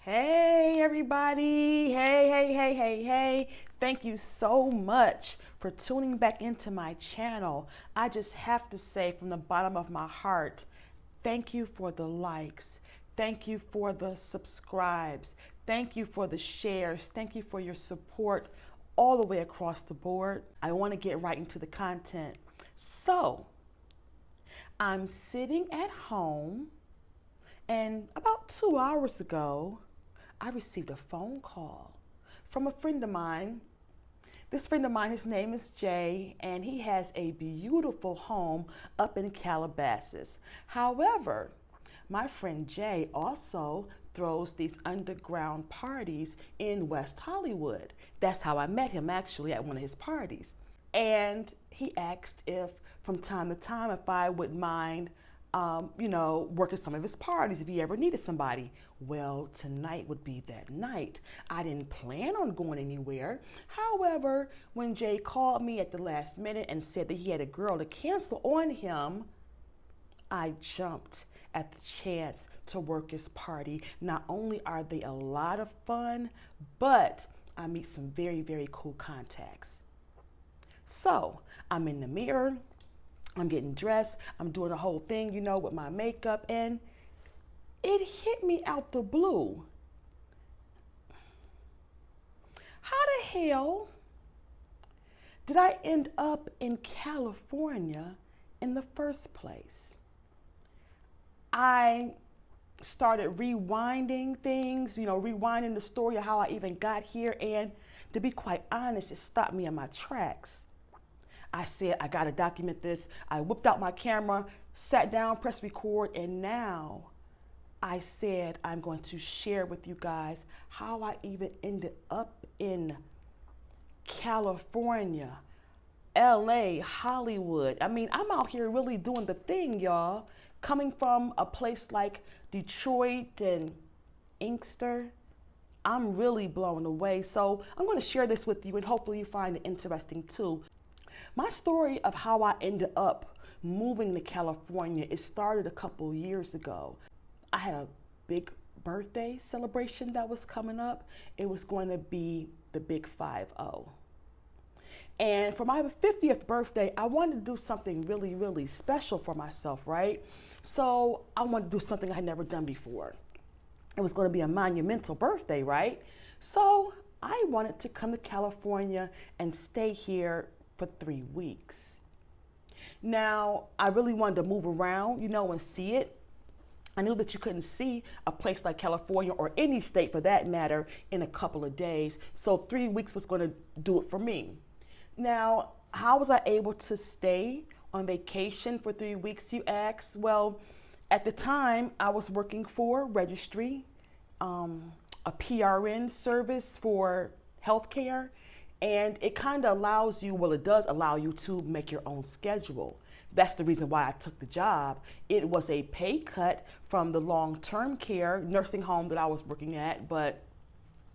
Hey, everybody. Hey. Thank you so much for tuning back into my channel. I just have to say from the bottom of my heart, thank you for the likes. Thank you for the subscribes. Thank you for the shares. Thank you for your support all the way across the board. I want to get right into the content. So, I'm sitting at home, and about 2 hours ago, I received a phone call from a friend of mine. This friend of mine, his name is Jay, and he has a beautiful home up in Calabasas. However, my friend Jay also throws these underground parties in West Hollywood. That's how I met him actually at one of his parties. And he asked if from time to time if I would mind working some of his parties if he ever needed somebody. Well, tonight would be that night. I didn't plan on going anywhere. However, when Jay called me at the last minute and said that he had a girl to cancel on him, I jumped at the chance to work his party. Not only are they a lot of fun, but I meet some very, very cool contacts. So I'm in the mirror, I'm getting dressed, I'm doing the whole thing, with my makeup, and it hit me out the blue. How the hell did I end up in California in the first place? I started rewinding things, rewinding the story of how I even got here, and to be quite honest, it stopped me in my tracks. I said, I gotta document this. I whipped out my camera, sat down, pressed record, and now I said I'm going to share with you guys how I even ended up in California, LA, Hollywood. I mean, I'm out here really doing the thing, y'all. Coming from a place like Detroit and Inkster, I'm really blown away. So I'm going to share this with you, and hopefully you find it interesting too. My story of how I ended up moving to California, it started a couple years ago. I had a big birthday celebration that was coming up. It was going to be the big 5-0. And for my 50th birthday, I wanted to do something really, really special for myself, right? So I wanted to do something I had never done before. It was going to be a monumental birthday, right? So I wanted to come to California and stay here for 3 weeks. Now, I really wanted to move around, and see it. I knew that you couldn't see a place like California or any state for that matter in a couple of days. So 3 weeks was going to do it for me. Now, how was I able to stay on vacation for 3 weeks, you ask? Well, at the time, I was working for Registry, a PRN service for healthcare. And it kind of allows you, well, it does allow you to make your own schedule. That's the reason why I took the job. It was a pay cut from the long-term care nursing home that I was working at, but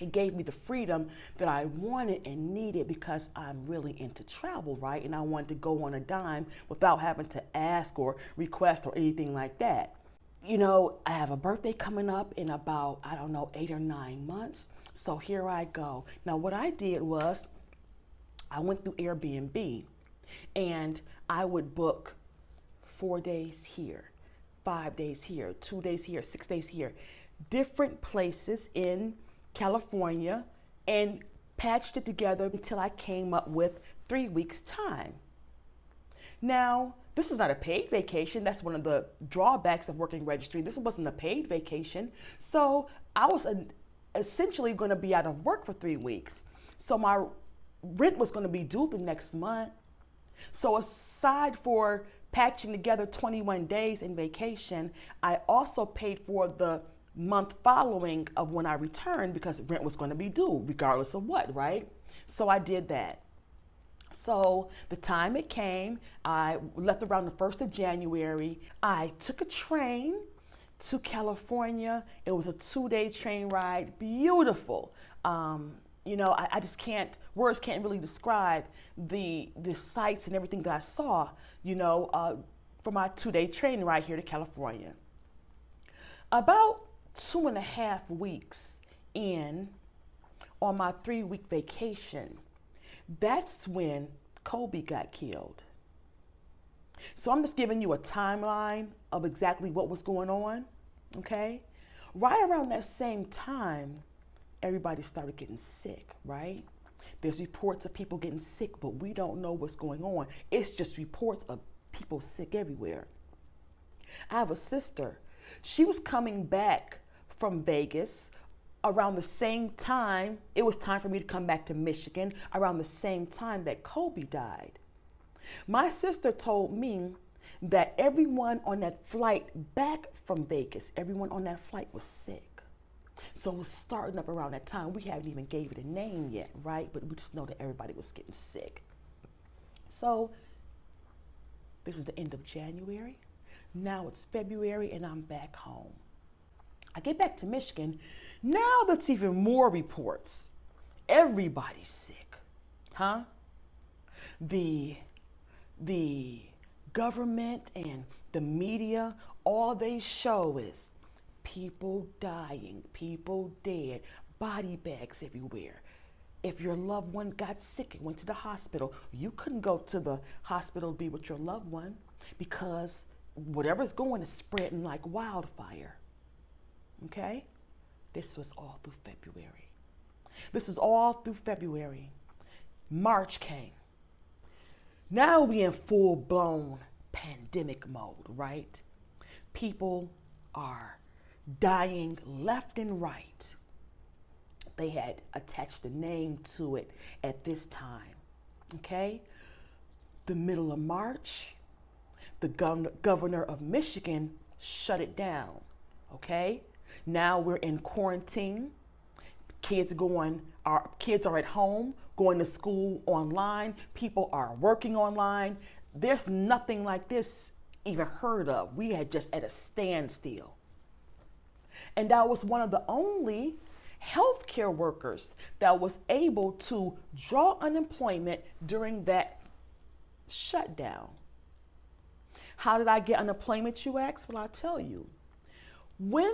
it gave me the freedom that I wanted and needed because I'm really into travel, right? And I wanted to go on a dime without having to ask or request or anything like that. I have a birthday coming up in about, 8 or 9 months. So here I go. Now, what I did was I went through Airbnb, and I would book 4 days here, 5 days here, 2 days here, 6 days here, different places in California, and patched it together until I came up with 3 weeks' time. Now, this is not a paid vacation. That's one of the drawbacks of working Registry. This wasn't a paid vacation. So I was essentially going to be out of work for 3 weeks. So my rent was going to be due the next month. So aside for patching together 21 days in vacation, I also paid for the month following of when I returned because rent was going to be due regardless of what, right? So I did that. So the time it came, I left around the 1st of January. I took a train to California. It was a 2-day train ride, beautiful. I just words can't really describe the sights and everything that I saw, for my 2-day train ride here to California. About 2.5 weeks in on my 3-week vacation. That's when Kobe got killed. So I'm just giving you a timeline of exactly what was going on, okay? Right around that same time, everybody started getting sick, right? There's reports of people getting sick, but we don't know what's going on. It's just reports of people sick everywhere. I have a sister. She was coming back from Vegas around the same time. It was time for me to come back to Michigan around the same time that Kobe died. My sister told me that everyone on that flight back from Vegas, everyone on that flight was sick. So it was starting up around that time. We haven't even gave it a name yet, right? But we just know that everybody was getting sick. So this is the end of January. Now it's February and I'm back home. I get back to Michigan. Now that's even more reports. Everybody's sick, huh? The government and the media, all they show is people dying, people dead, body bags everywhere. If your loved one got sick and went to the hospital, you couldn't go to the hospital to be with your loved one because whatever's going is spreading like wildfire. Okay? This was all through February. March came. Now we in full-blown pandemic mode, right? People are dying left and right. They had attached a name to it at this time, okay? The middle of March, the governor of Michigan shut it down, okay? Now we're in quarantine. Our kids are at home, going to school online. People are working online. There's nothing like this even heard of. We had just at a standstill. And I was one of the only healthcare workers that was able to draw unemployment during that shutdown. How did I get unemployment, you ask? Well, I'll tell you. When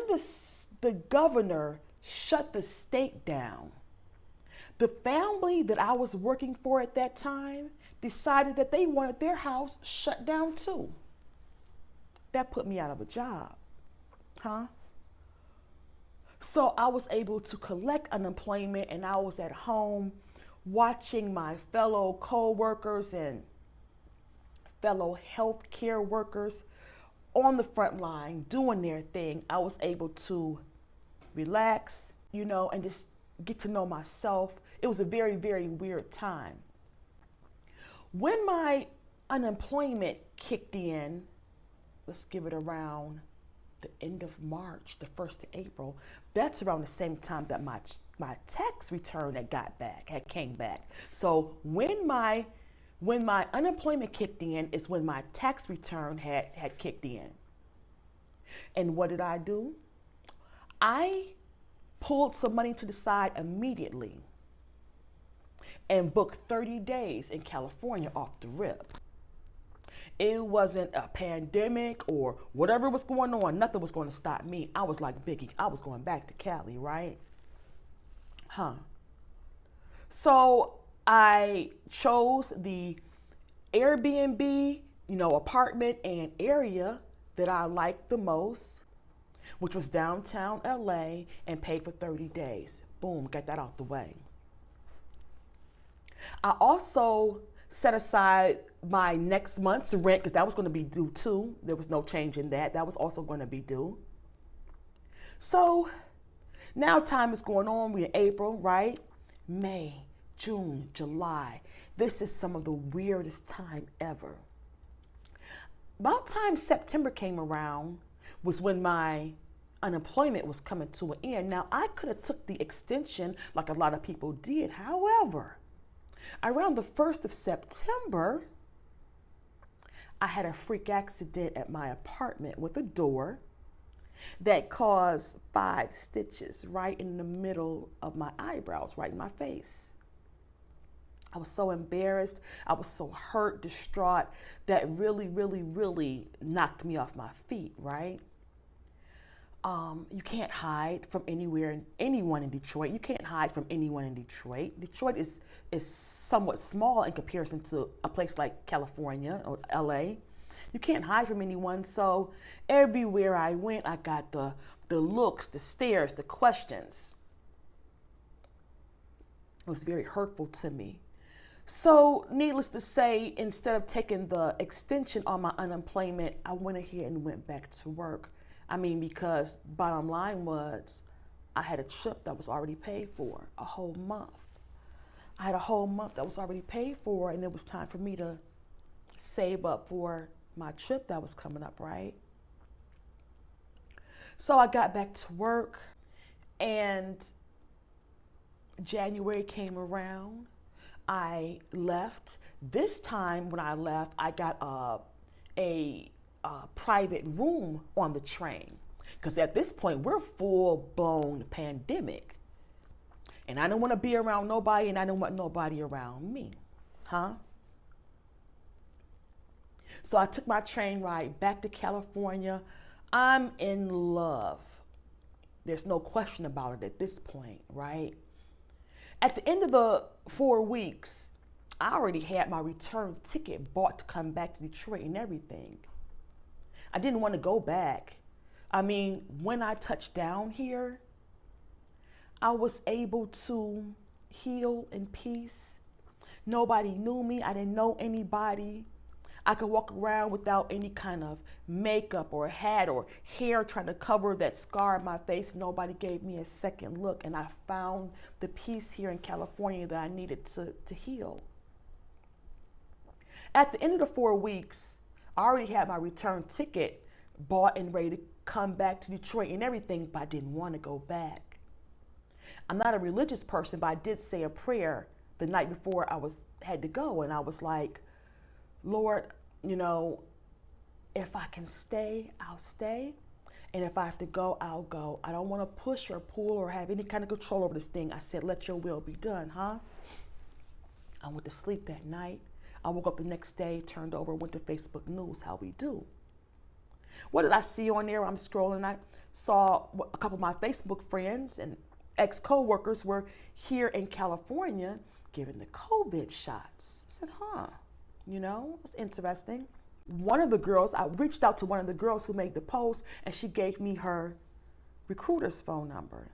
the governor shut the state down, the family that I was working for at that time decided that they wanted their house shut down too. That put me out of a job, huh? So I was able to collect unemployment and I was at home watching my fellow co-workers and fellow healthcare workers on the front line doing their thing. I was able to relax, and just get to know myself. It was a very, very weird time. When my unemployment kicked in, let's give it around the end of March, the 1st of April, that's around the same time that my tax return had came back. So when my unemployment kicked in is when my tax return had kicked in. And what did I do? I pulled some money to the side immediately and booked 30 days in California off the rip. It wasn't a pandemic or whatever was going on. Nothing was going to stop me. I was like Biggie. I was going back to Cali, right? So I chose the Airbnb, apartment and area that I liked the most, which was downtown LA, and paid for 30 days. Boom, got that out the way. I also set aside my next month's rent because that was going to be due too. There was no change in that. That was also going to be due. So now time is going on. We're in April, right? May, June, July. This is some of the weirdest time ever. About time September came around was when my unemployment was coming to an end. Now, I could have took the extension like a lot of people did. However, around the 1st of September, I had a freak accident at my apartment with a door that caused 5 stitches right in the middle of my eyebrows, right in my face. I was so embarrassed. I was so hurt, distraught. That really, really, really knocked me off my feet, right? You can't hide from anyone in Detroit. You can't hide from anyone in Detroit. Detroit is somewhat small in comparison to a place like California or LA. You can't hide from anyone. So everywhere I went, I got the looks, the stares, the questions. It was very hurtful to me. So, needless to say, instead of taking the extension on my unemployment, I went ahead and went back to work. I mean, because bottom line was, I had a trip that was already paid for, a whole month. I had a whole month that was already paid for, and it was time for me to save up for my trip that was coming up, right? So I got back to work, and January came around. I left. This time when I left, I got a private room on the train. Because at this point, we're full-blown pandemic. And I don't want to be around nobody, and I don't want nobody around me. Huh? So I took my train ride back to California. I'm in love. There's no question about it at this point, right? At the end of the 4 weeks, I already had my return ticket bought to come back to Detroit and everything. I didn't want to go back. I mean, when I touched down here, I was able to heal in peace. Nobody knew me. I didn't know anybody. I could walk around without any kind of makeup or hat or hair trying to cover that scar on my face. Nobody gave me a second look, and I found the peace here in California that I needed to heal. At the end of the 4 weeks, I already had my return ticket bought and ready to come back to Detroit and everything, but I didn't want to go back. I'm not a religious person, but I did say a prayer the night before had to go, and I was like, Lord, if I can stay, I'll stay. And if I have to go, I'll go. I don't want to push or pull or have any kind of control over this thing. I said, let your will be done, huh? I went to sleep that night. I woke up the next day, turned over, went to Facebook News, how we do. What did I see on there? I'm scrolling. I saw a couple of my Facebook friends and ex-co-workers were here in California giving the COVID shots. I said, it's interesting. One of the girls, I reached out to one of the girls who made the post, and she gave me her recruiter's phone number.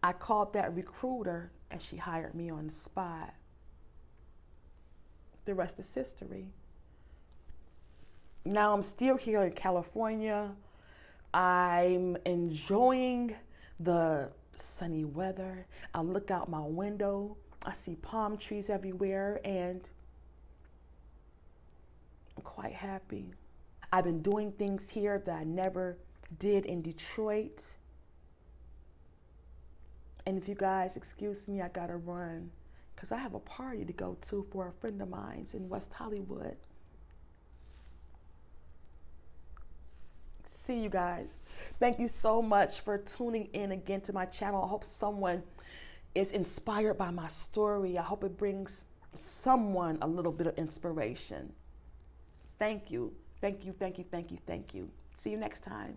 I called that recruiter, and she hired me on the spot. The rest is history. Now I'm still here in California. I'm enjoying the sunny weather. I look out my window. I see palm trees everywhere, and I'm quite happy. I've been doing things here that I never did in Detroit. And if you guys excuse me, I gotta run because I have a party to go to for a friend of mine's in West Hollywood. See you guys. Thank you so much for tuning in again to my channel. I hope someone is inspired by my story. I hope it brings someone a little bit of inspiration. Thank you. Thank you, thank you, thank you, thank you. See you next time.